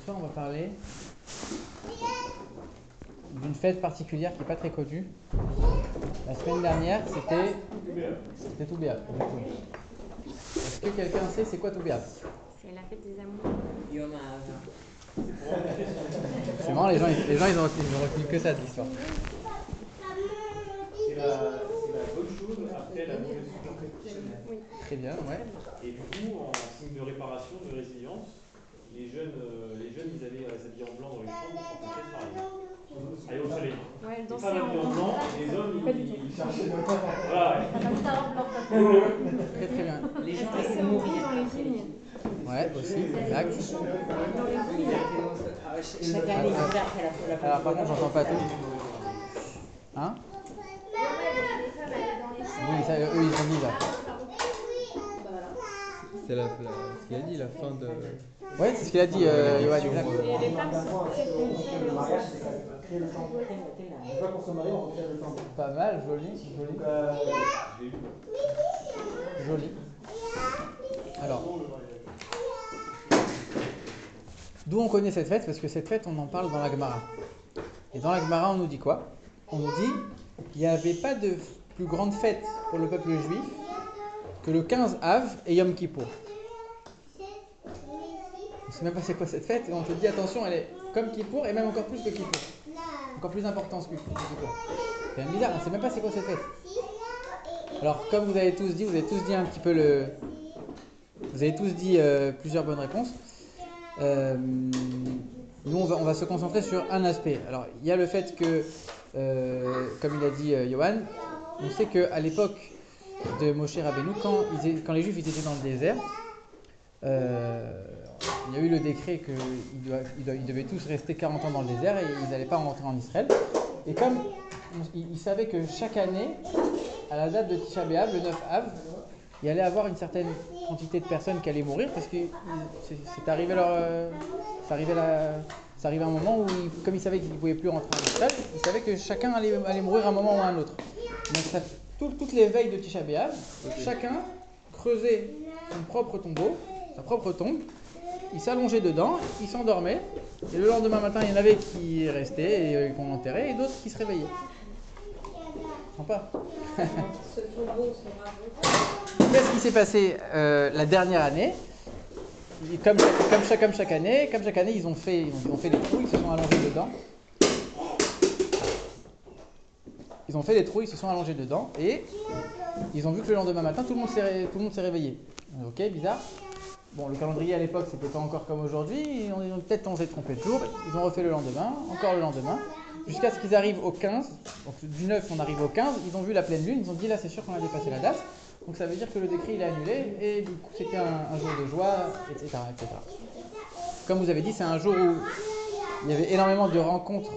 soir, on va parler d'une fête particulière qui n'est pas très connue. La semaine dernière, c'était Toubéa. Est-ce que quelqu'un sait c'est quoi Toubéa? C'est la fête des amours. C'est marrant, les gens ils ont retenu que ça de l'histoire. C'est la bonne chose après la mauvaise chose. Oui. Très bien, ouais. Et du coup, en signe de réparation, de résilience, les jeunes ils allaient s'habiller en blanc dans les chambres pour qu'on fasse pareil. Aller au soleil. Ouais, Les danser femmes en habillaient en blanc et les hommes ils cherchaient de voilà, ouais. Très très bien. Les gens Danser allaient en mourir dans les après. Ouais, vignes. aussi, exact. Dans les vignes. Chaque année, ils font après la Alors par contre, j'entends pas tout. Hein? Oui, ça, eux ils ont dit là. C'est ce qu'il a dit, la fin de. Ouais, c'est ce qu'il a dit, Yoann, exact. Et les femmes sont Pas mal, joli. Joli. Alors, d'où on connaît cette fête? Parce que cette fête, on en parle dans la Gemara. Et dans la Gemara, on nous dit quoi? On nous dit qu'il n'y avait pas de plus grande fête pour le peuple juif que le 15 Av et Yom Kippour. On ne sait même pas c'est quoi cette fête, et on te dit attention, elle est comme Kippour et même encore plus que Kippour. Encore plus importante que Kippour. C'est même bizarre, on ne sait même pas c'est quoi cette fête. Alors, comme vous avez tous dit un petit peu le. Vous avez tous dit plusieurs bonnes réponses. Nous, on va se concentrer sur un aspect. Alors, il y a le fait que, comme il a dit Yoann, on sait qu'à l'époque de Moshe Rabbeinu, quand les Juifs étaient dans le désert, il y a eu le décret qu'ils devaient tous rester 40 ans dans le désert et ils n'allaient pas rentrer en Israël. Et comme ils savaient que chaque année, à la date de Tisha B'Av, le 9 Av, il allait avoir une certaine quantité de personnes qui allaient mourir parce que c'est arrivé ça arrivait à un moment où, comme ils savaient qu'ils ne pouvaient plus rentrer en Israël, ils savaient que chacun allait mourir à un moment ou à un autre. Donc toutes les veilles de Tisha B'Av, chacun creusait son propre tombeau, sa propre tombe, il s'allongeait dedans, il s'endormait, et le lendemain matin, il y en avait qui restaient et qu'on enterrait, et d'autres qui se réveillaient. Sympa. Qu'est-ce qui s'est passé la dernière année? Comme chaque année, ils ont fait des trous, ils se sont allongés dedans. Ils ont fait des trous, ils se sont allongés dedans, et ils ont vu que le lendemain matin, tout le monde s'est réveillé. Ok, bizarre. Bon, le calendrier à l'époque, c'était pas encore comme aujourd'hui. Peut-être on s'est trompé de jour. Ils ont refait le lendemain, encore le lendemain, jusqu'à ce qu'ils arrivent au 15. Donc du 9, on arrive au 15. Ils ont vu la pleine lune. Ils ont dit là, c'est sûr qu'on a dépassé la date. Donc ça veut dire que le décret il est annulé et du coup c'était un jour de joie, etc., etc. Comme vous avez dit, c'est un jour où il y avait énormément de rencontres.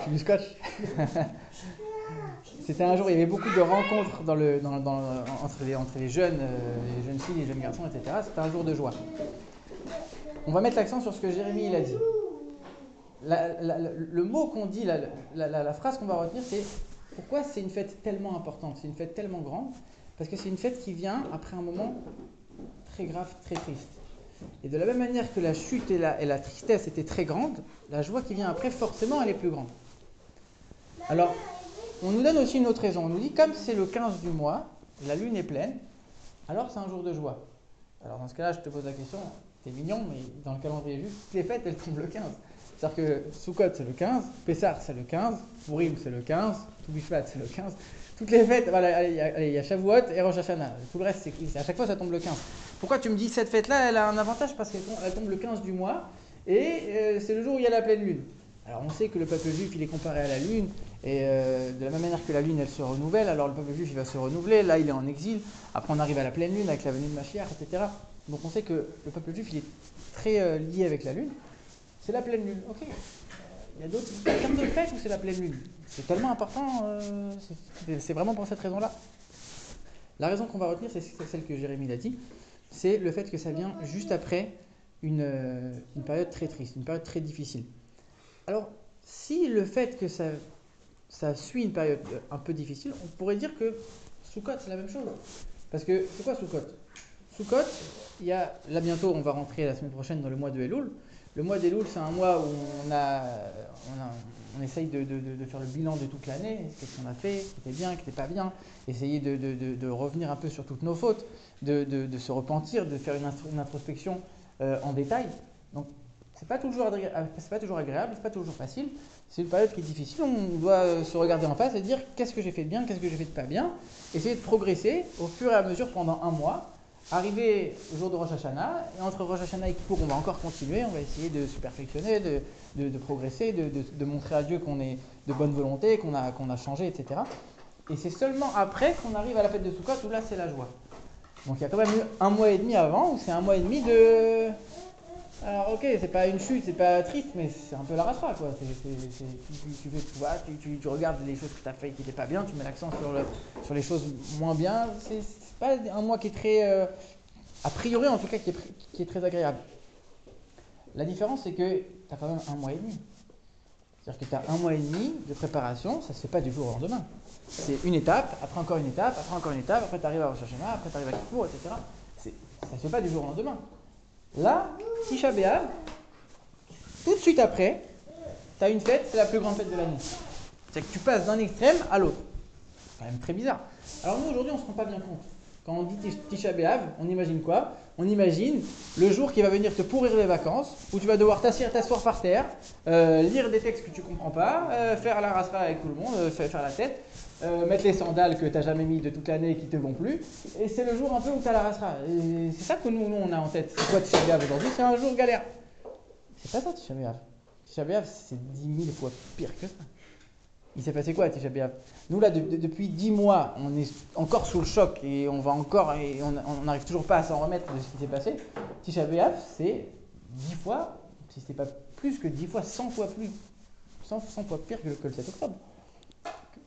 Du scotch. C'était un jour où il y avait beaucoup de rencontres entre les jeunes filles, les jeunes garçons, etc. C'était un jour de joie. On va mettre l'accent sur ce que Jérémie il a dit. Le mot qu'on dit, la phrase qu'on va retenir, c'est pourquoi c'est une fête tellement importante, c'est une fête tellement grande, parce que c'est une fête qui vient après un moment très grave, très triste. Et de la même manière que la chute et la tristesse étaient très grandes, la joie qui vient après, forcément, elle est plus grande. Alors, on nous donne aussi une autre raison. On nous dit, comme c'est le 15 du mois, la lune est pleine, alors c'est un jour de joie. Alors dans ce cas-là, je te pose la question, t'es mignon, mais dans le calendrier juif, toutes les fêtes, elles tombent le 15. C'est-à-dire que Sukkot, c'est le 15, Pessah, c'est le 15, Purim, c'est le 15, Toubishvat, c'est le 15. Toutes les fêtes, voilà, il y a Shavuot et Rosh Hashanah. Tout le reste, c'est à chaque fois, ça tombe le 15. Pourquoi tu me dis cette fête-là, elle a un avantage? Parce qu'elle tombe le 15 du mois et c'est le jour où il y a la pleine lune. Alors on sait que le peuple juif, il est comparé à la lune, et de la même manière que la lune, elle se renouvelle, alors le peuple juif, il va se renouveler, là il est en exil, après on arrive à la pleine lune avec la venue de Mashiach, etc. Donc on sait que le peuple juif, il est très lié avec la lune. C'est la pleine lune, ok. Il y a d'autres fêtes où c'est la pleine lune. C'est tellement important, c'est vraiment pour cette raison-là. La raison qu'on va retenir, c'est celle que Jérémie l'a dit, c'est le fait que ça vient juste après une période très triste, une période très difficile. Alors, si le fait que ça suit une période un peu difficile, on pourrait dire que Sukkot, c'est la même chose. Parce que, c'est quoi Sukkot? Sukkot, là bientôt, on va rentrer la semaine prochaine dans le mois de Elul. Le mois d'Elul, c'est un mois où on essaye de faire le bilan de toute l'année, qu'est-ce qu'on a fait, qui était bien, qui n'était pas bien, essayer de revenir un peu sur toutes nos fautes, de se repentir, de faire une introspection en détail. Donc, c'est pas toujours agréable, c'est pas toujours facile. C'est une période qui est difficile. On doit se regarder en face et dire qu'est-ce que j'ai fait de bien, qu'est-ce que j'ai fait de pas bien. Essayer de progresser au fur et à mesure pendant un mois. Arriver au jour de Rosh Hashanah, et entre Rosh Hashanah et Kippour, on va encore continuer, on va essayer de se perfectionner, de progresser, de montrer à Dieu qu'on est de bonne volonté, qu'on a changé, etc. Et c'est seulement après qu'on arrive à la fête de Sukkot où là c'est la joie. Donc il y a quand même eu un mois et demi avant, où c'est un mois et demi de... Alors ok, c'est pas une chute, c'est pas triste, mais c'est un peu la ratra quoi. Tu regardes les choses que tu as fait qui n'étaient pas bien, tu mets l'accent sur les choses moins bien. C'est pas un mois qui est très, a priori en tout cas, qui est très agréable. La différence c'est que tu as quand même un mois et demi. C'est-à-dire que tu as un mois et demi de préparation, ça se fait pas du jour au lendemain. C'est une étape, après encore une étape, après encore une étape, après tu arrives à Rosh Hashanah, après tu arrives à Kippour, etc. Ça se fait pas du jour au lendemain. Là, Tisha B'Av, tout de suite après, tu as une fête, c'est la plus grande fête de l'année. C'est que tu passes d'un extrême à l'autre. C'est quand même très bizarre. Alors nous, aujourd'hui, on ne se rend pas bien compte. Quand on dit Tisha B'Av, on imagine quoi? On imagine le jour qui va venir te pourrir les vacances, où tu vas devoir t'asseoir par terre, lire des textes que tu ne comprends pas, faire la rasra avec tout le monde, faire la tête, mettre les sandales que tu n'as jamais mis de toute l'année et qui ne te vont plus. Et c'est le jour un peu où tu as la rasra. Et c'est ça que nous, on a en tête. C'est quoi Tisha B'Av aujourd'hui? C'est un jour galère. C'est pas ça Tisha B'Av. Tisha B'Av, c'est 10 000 fois pire que ça. Il s'est passé quoi à Tisha B'Av? Nous là, depuis 10 mois, on est encore sous le choc et on n'arrive toujours pas à s'en remettre de ce qui s'est passé. Tisha B'Av, c'est 10 fois, si ce n'est pas plus que 10 fois, 100 fois plus, 100 fois pire que le 7 octobre.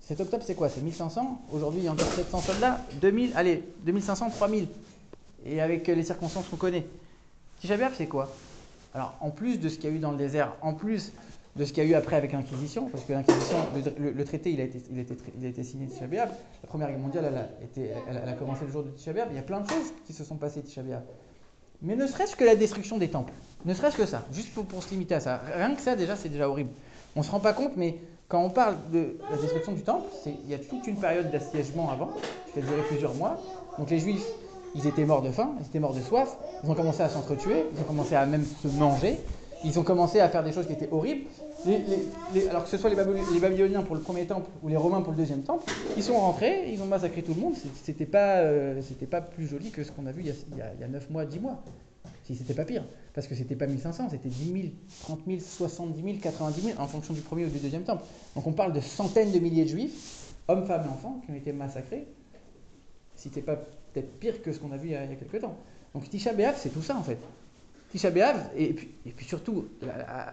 7 octobre, c'est quoi? C'est 1500. Aujourd'hui, il y a encore 700 soldats. 2000, allez, 2500, 3000. Et avec les circonstances qu'on connaît. Tisha B'Av, c'est quoi? Alors, en plus de ce qu'il y a eu dans le désert, en plus de ce qu'il y a eu après avec l'Inquisition, parce que l'Inquisition, le traité, il a été signé Tisha B'Av. La Première Guerre mondiale, elle a commencé le jour de Tisha B'Av. Il y a plein de choses qui se sont passées Tisha B'Av. Mais ne serait-ce que la destruction des temples. Ne serait-ce que ça. Juste pour se limiter à ça. Rien que ça, déjà, c'est déjà horrible. On ne se rend pas compte, mais quand on parle de la destruction du temple, il y a toute une période d'assiégement avant, qui a duré plusieurs mois. Donc les Juifs, ils étaient morts de faim, ils étaient morts de soif, ils ont commencé à s'entretuer, ils ont commencé à même se manger, ils ont commencé à faire des choses qui étaient horribles. Alors que ce soit les Babyloniens pour le premier temple ou les Romains pour le deuxième temple, ils sont rentrés, ils ont massacré tout le monde. C'était pas plus joli que ce qu'on a vu il y a 9 mois, 10 mois. Si c'était pas pire. Parce que c'était pas 1500, c'était 10 000, 30 000, 70 000, 90 000 en fonction du premier ou du deuxième temple. Donc on parle de centaines de milliers de juifs, hommes, femmes et enfants, qui ont été massacrés. Si c'était pas peut-être pire que ce qu'on a vu il y a quelques temps. Donc Tisha B'Av, c'est tout ça en fait. Tisha B'Av, et puis surtout,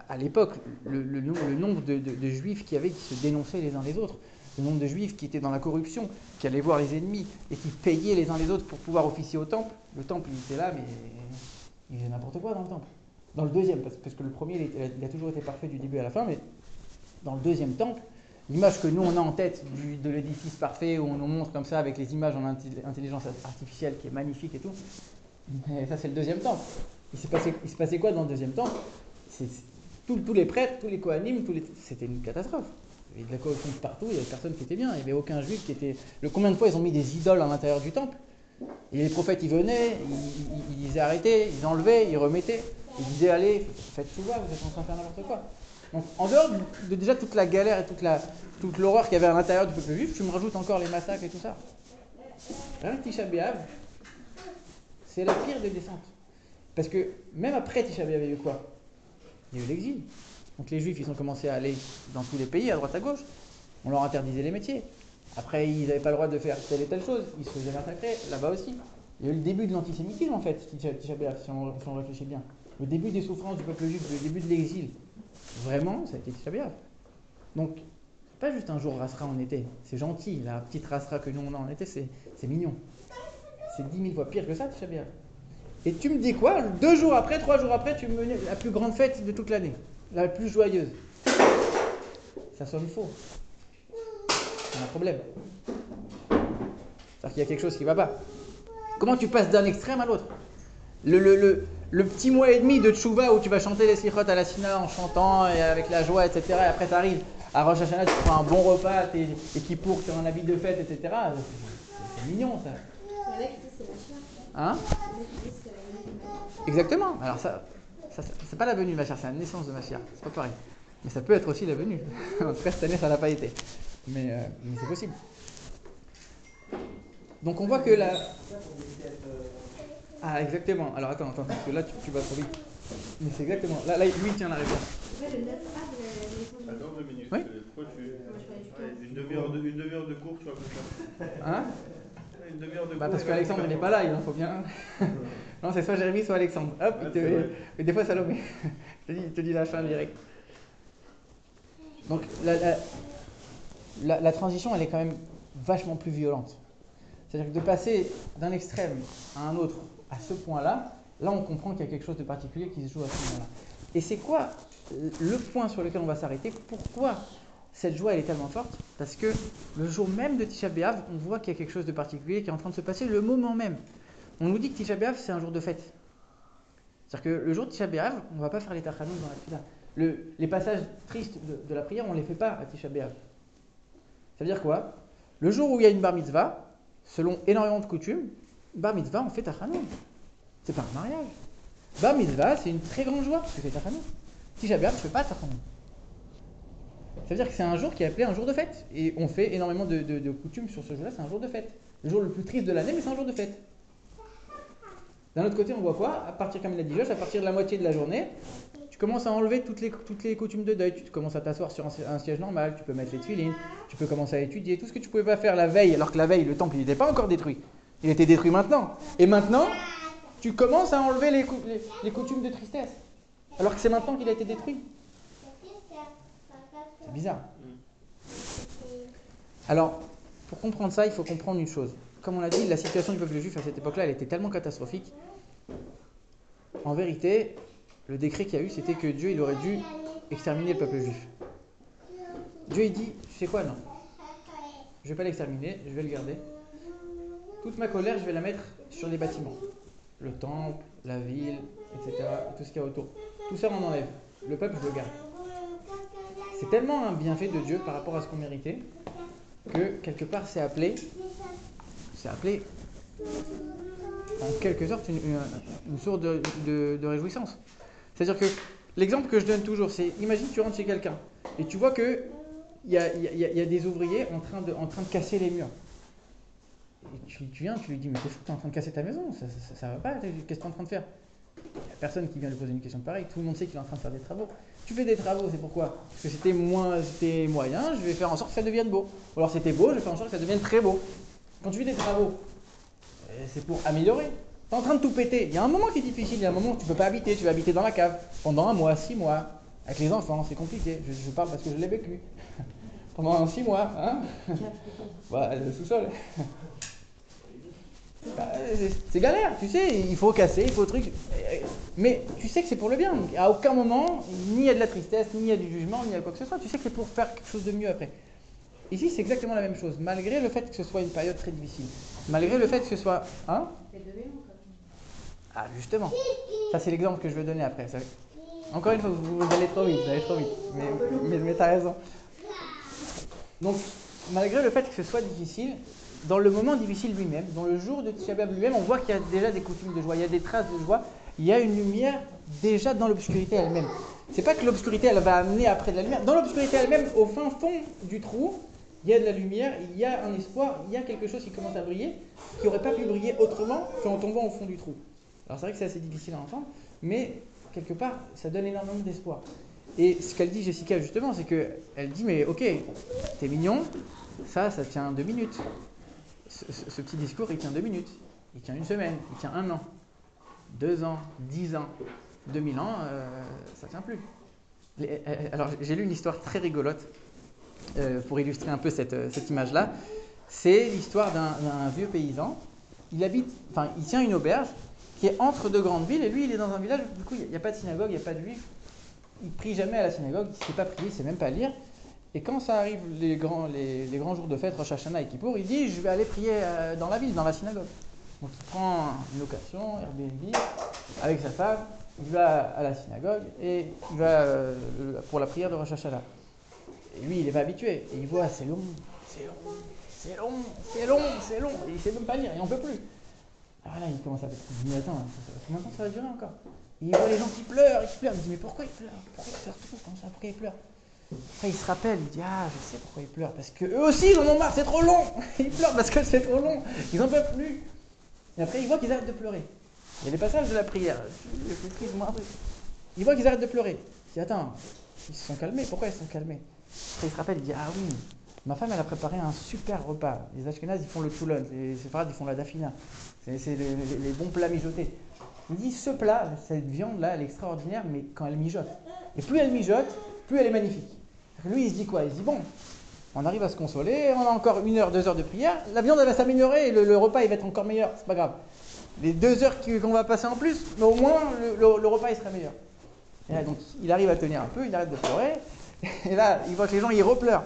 à l'époque, le nombre de juifs qui se dénonçaient les uns les autres, le nombre de juifs qui étaient dans la corruption, qui allaient voir les ennemis et qui payaient les uns les autres pour pouvoir officier au temple. Le temple, il était là, mais il faisait n'importe quoi dans le temple. Dans le deuxième, parce que le premier, il a toujours été parfait du début à la fin, mais dans le deuxième temple, l'image que nous on a en tête de l'édifice parfait, où on nous montre comme ça avec les images en intelligence artificielle qui est magnifique et tout, mais ça c'est le deuxième temple. Il se passait quoi dans le deuxième temple? Tous les prêtres, tous les Kohanim, c'était une catastrophe. Il y avait de la corruption partout, il n'y avait personne qui était bien, il n'y avait aucun juif qui était... Combien de fois ils ont mis des idoles à l'intérieur du temple? Et les prophètes ils venaient, ils disaient arrêtez, ils enlevaient, ils remettaient, ils disaient allez, faites tout ça, vous êtes en train de faire n'importe quoi. Donc en dehors de déjà toute la galère et toute l'horreur qu'il y avait à l'intérieur du peuple juif, tu me rajoutes encore les massacres et tout ça. Rien que Tisha B'Av, c'est la pire des descentes. Parce que même après Tisha B'Av, il y a eu quoi? Il y a eu l'exil. Donc les juifs, ils ont commencé à aller dans tous les pays, à droite à gauche. On leur interdisait les métiers. Après, ils n'avaient pas le droit de faire telle et telle chose. Ils se faisaient massacrer, là-bas aussi. Il y a eu le début de l'antisémitisme, en fait, Tisha B'Av, si on réfléchit bien. Le début des souffrances du peuple juif, le début de l'exil. Vraiment, ça a été Tisha B'Av. Donc, c'est pas juste un jour rasra en été. C'est gentil, la petite rasra que nous on a en été, c'est mignon. C'est 10 000 fois pire que ça, Tisha B'Av. Et tu me dis quoi? 2 jours après, 3 jours après, tu me mets la plus grande fête de toute l'année. La plus joyeuse. Ça sonne faux. Il y a un problème. C'est-à-dire qu'il y a quelque chose qui ne va pas. Comment tu passes d'un extrême à l'autre? Le petit mois et demi de Tchouva où tu vas chanter les slichot à la Sina en chantant et avec la joie, etc. Et après tu arrives à Rosh Hashanah, tu prends un bon repas et qui pour sur un habit de fête, etc. C'est mignon ça. Il y en a qui disent que c'est la chair. Hein? Il y en a qui disent que c'est la venue du Mashiach. Exactement. Alors ça c'est pas la venue de Mashiach, c'est la naissance de Mashiach. C'est pas pareil. Mais ça peut être aussi la venue. En tout cas, cette année, ça n'a pas été. Mais c'est possible. Donc on voit que la... Ah, exactement. Alors attends, parce que là, tu vas trop vite. Mais c'est exactement... Là, lui, il tient la réponse. Ouais, le 9 A de la naissance de Attends 2 minutes. Oui. Pourquoi tu... Moi, je croyais Ouais, une demi-heure de cours, tu vas faire ça. Hein? Une demi-heure de cours. Bah parce qu'Alexandre, il n'est pas là, il en faut bien... Non, c'est soit Jérémy, soit Alexandre. Hop, Ah, c'est vrai. mais des fois, Salomé. Il te dit la fin direct. Donc, la transition, elle est quand même vachement plus violente. C'est-à-dire que de passer d'un extrême à un autre à ce point-là, là, on comprend qu'il y a quelque chose de particulier qui se joue à ce moment-là. Et c'est quoi le point sur lequel on va s'arrêter? Pourquoi cette joie, elle est tellement forte? Parce que le jour même de Tisha B'Av, on voit qu'il y a quelque chose de particulier qui est en train de se passer le moment même. On nous dit que Tisha B'Av, c'est un jour de fête. C'est-à-dire que le jour de Tisha B'Av, on ne va pas faire les tachanout dans la fila. Les passages tristes de la prière, on ne les fait pas à Tisha B'Av. Ça veut dire quoi? Le jour où il y a une bar mitzvah, selon énormément de coutumes, bar mitzvah, on fait tachanout. C'est pas un mariage. Bar mitzvah, c'est une très grande joie, tu fais tachanout. Tisha B'Av, tu ne fais pas tachanout. Ça veut dire que c'est un jour qui est appelé un jour de fête. Et on fait énormément de coutumes sur ce jour-là, c'est un jour de fête. Le jour le plus triste de l'année, mais c'est un jour de fête. D'un autre côté, on voit quoi? À partir, comme il a dit Josh, à partir de la moitié de la journée, tu commences à enlever toutes les coutumes de deuil. Tu commences à t'asseoir sur un siège normal, tu peux mettre les tefilines, tu peux commencer à étudier tout ce que tu pouvais pas faire la veille, alors que la veille, le temple, il n'était pas encore détruit. Il était détruit maintenant. Et maintenant, tu commences à enlever les coutumes de tristesse, alors que c'est maintenant qu'il a été détruit. C'est bizarre. Alors, pour comprendre ça, il faut comprendre une chose. Comme on l'a dit, la situation du peuple juif à cette époque-là, elle était tellement catastrophique. En vérité, le décret qu'il y a eu, c'était que Dieu, il aurait dû exterminer le peuple juif. Dieu, il dit, tu sais quoi, non. Je ne vais pas l'exterminer, je vais le garder. Toute ma colère, je vais la mettre sur les bâtiments. Le temple, la ville, etc. Tout ce qu'il y a autour. Tout ça, on enlève. Le peuple, je le garde. C'est tellement un bienfait de Dieu par rapport à ce qu'on méritait que, quelque part, c'est appelé en quelque sorte une source de réjouissance. C'est-à-dire que l'exemple que je donne toujours, c'est imagine tu rentres chez quelqu'un et tu vois que il y a des ouvriers en train de casser les murs. Et tu viens, tu lui dis mais t'es fou, t'es en train de casser ta maison, ça va pas, qu'est-ce que t'es en train de faire? Il n'y a personne qui vient lui poser une question pareille, tout le monde sait qu'il est en train de faire des travaux. Tu fais des travaux, c'est pourquoi? Parce que c'était moyen, je vais faire en sorte que ça devienne beau. Ou alors c'était beau, je vais faire en sorte que ça devienne très beau. Quand tu fais des travaux, c'est pour améliorer. Tu es en train de tout péter. Il y a un moment qui est difficile, il y a un moment où tu ne peux pas habiter. Tu vas habiter dans la cave pendant 1 mois, 6 mois. Avec les enfants, c'est compliqué. Je parle parce que je l'ai vécu. Pendant 6 mois. Hein bah, le sous-sol. Bah, c'est galère, tu sais. Il faut casser, il faut truc. Mais tu sais que c'est pour le bien. À aucun moment, ni il y a de la tristesse, ni il y a du jugement, ni il y a quoi que ce soit. Tu sais que c'est pour faire quelque chose de mieux après. Ici, c'est exactement la même chose, malgré le fait que ce soit une période très difficile. Malgré le fait que ce soit... Hein? Ah, justement. Ça, c'est l'exemple que je vais donner après. Ça... Encore une fois, vous allez trop vite, mais t'as raison. Donc, malgré le fait que ce soit difficile, dans le moment difficile lui-même, dans le jour de Tisha B'Av lui-même, on voit qu'il y a déjà des coutumes de joie, il y a des traces de joie, il y a une lumière déjà dans l'obscurité elle-même. C'est pas que l'obscurité, elle va amener après de la lumière. Dans l'obscurité elle-même, au fin fond du trou, il y a de la lumière, il y a un espoir, il y a quelque chose qui commence à briller, qui n'aurait pas pu briller autrement qu'en tombant au fond du trou. Alors c'est vrai que c'est assez difficile à entendre, mais quelque part, ça donne énormément d'espoir. Et ce qu'elle dit Jessica justement, c'est qu'elle dit, mais ok, t'es mignon, ça tient 2 minutes. Ce petit discours, il tient 2 minutes, il tient 1 semaine, il tient 1 an, 2 ans, 10 ans, 2000 ans, ça tient plus. Alors j'ai lu une histoire très rigolote, pour illustrer un peu cette image-là. C'est l'histoire d'un vieux paysan. Il tient une auberge qui est entre 2 grandes villes, et lui, il est dans un village où du coup, il n'y a pas de synagogue, il n'y a pas de juifs. Il prie jamais à la synagogue, il ne sait pas prier, il ne sait même pas lire. Et quand ça arrive les grands jours de fête, Rosh Hashanah et Kippour, il dit, je vais aller prier dans la ville, dans la synagogue. Donc il prend une location, Airbnb, avec sa femme, il va à la synagogue et il va pour la prière de Rosh Hashanah. Et lui, il n'est pas habitué. Et il voit, c'est long, c'est long, c'est long, c'est long, c'est long. Et il ne sait même pas lire, il n'en peut plus. Alors là, il commence à il dit, attends, combien de temps ça va durer encore? Il voit les gens qui pleurent, Il dit, mais pourquoi ils pleurent? Pourquoi ils pleurent tout comme ça? Pourquoi ils pleurent? Après, il se rappelle, il dit, ah, je sais pourquoi ils pleurent. Parce qu'eux aussi, ils en ont marre, c'est trop long. Ils pleurent parce que c'est trop long. Ils n'en peuvent plus. Et après, il voit qu'ils arrêtent de pleurer. Il y a des passages de la prière. Il voit qu'ils arrêtent de pleurer. Il dit, attends, ils se sont calmés. Pourquoi ils se sont calmés? Après, il se rappelle, il dit, ah oui, ma femme, elle a préparé un super repas. Les Ashkénazes, ils font le toulon. Les Séfarades, ils font la dafina. C'est les bons plats mijotés. Il dit, ce plat, cette viande-là, elle est extraordinaire, mais quand elle mijote. Et plus elle mijote, plus elle est magnifique. Lui, il se dit quoi? Il se dit, bon, on arrive à se consoler, on a encore 1 heure, 2 heures de prière, la viande, elle va s'améliorer et le repas, il va être encore meilleur, c'est pas grave. Les 2 heures qu'on va passer en plus, mais au moins, le repas, il sera meilleur. Et là, donc, il arrive à tenir un peu, il arrête de pleurer, et là, il voit que les gens, ils repleurent.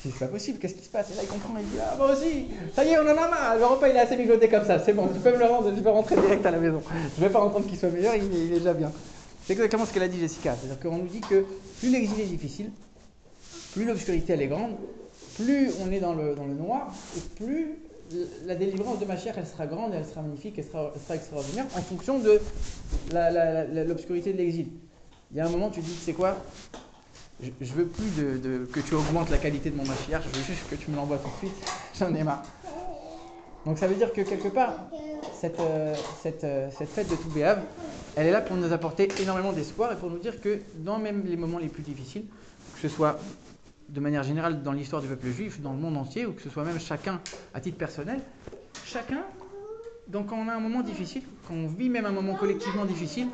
C'est pas possible, qu'est-ce qui se passe? Et là, il comprend, il dit, ah, moi aussi, ça y est, on en a marre, le repas, il est assez mijoté comme ça, c'est bon, tu peux me le rendre, je vais rentrer direct à la maison. Je vais pas entendre qu'il soit meilleur, il est déjà bien. C'est exactement ce qu'elle a dit Jessica, c'est-à-dire qu'on nous dit que plus l'exil est difficile, plus l'obscurité elle est grande, plus on est dans le noir, et plus la délivrance de Mashiach elle sera grande, elle sera magnifique, elle sera extraordinaire, en fonction de l'obscurité de l'exil. Il y a un moment, tu dis, tu sais quoi, je veux plus que tu augmentes la qualité de mon Mashiach, je veux juste que tu me l'envoies tout de suite, j'en ai marre. Donc ça veut dire que quelque part, cette fête de Tou B'Av, elle est là pour nous apporter énormément d'espoir et pour nous dire que dans même les moments les plus difficiles, que ce soit de manière générale dans l'histoire du peuple juif, dans le monde entier, ou que ce soit même chacun à titre personnel, chacun, donc quand on a un moment difficile, quand on vit même un moment collectivement difficile,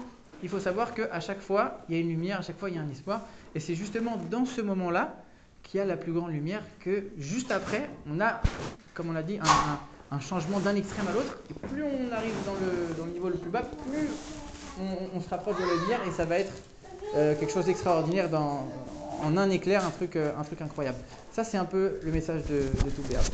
il faut savoir qu'à chaque fois, il y a une lumière, à chaque fois, il y a un espoir. Et c'est justement dans ce moment-là qu'il y a la plus grande lumière, que juste après, on a, comme on l'a dit, un changement d'un extrême à l'autre. Et plus on arrive dans le niveau le plus bas, plus on se rapproche de la lumière et ça va être quelque chose d'extraordinaire en un éclair, un truc incroyable. Ça, c'est un peu le message de Tou B'Av.